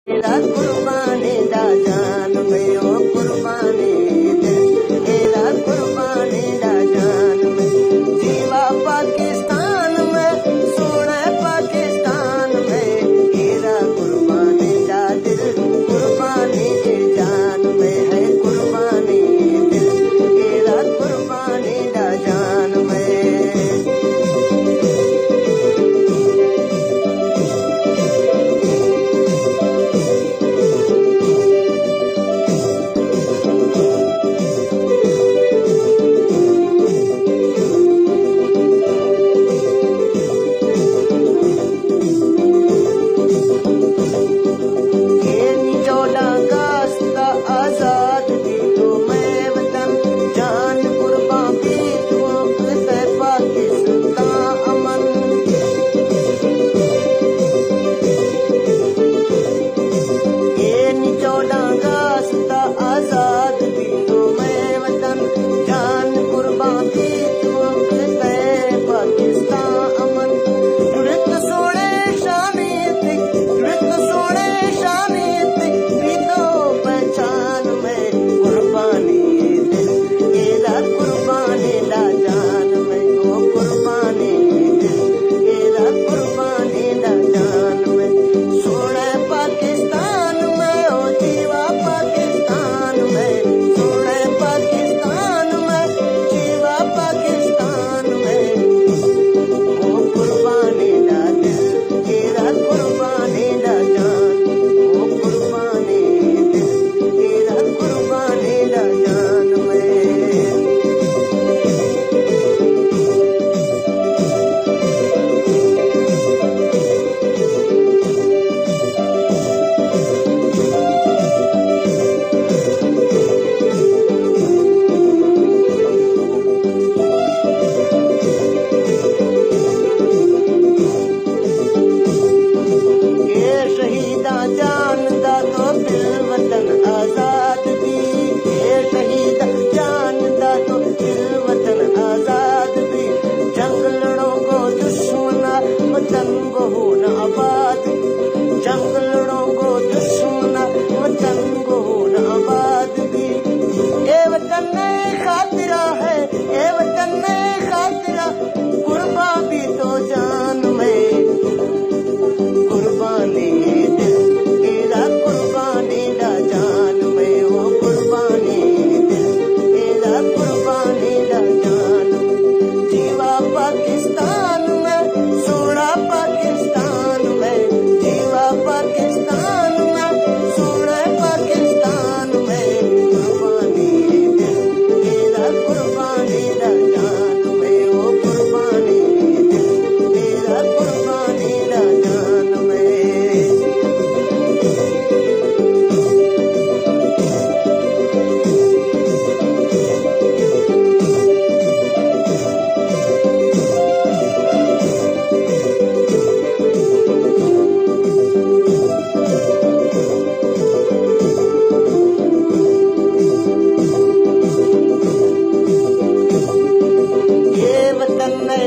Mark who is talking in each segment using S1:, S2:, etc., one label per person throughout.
S1: तेरा कुर्बानी दा जान में ओ कुर्बानी दे, तेरा कुर्बानी दा जान में जीवा पाकिस्तान में सोना पाकिस्तान में तेरा कुर्बानी दा दिल कुर्बानी दे जान में है कुर्बानी दिल तेरा कुर्बानी दा जान में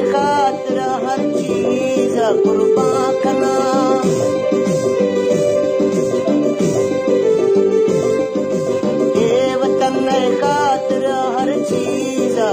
S1: खातिर हर चीज कुर्बान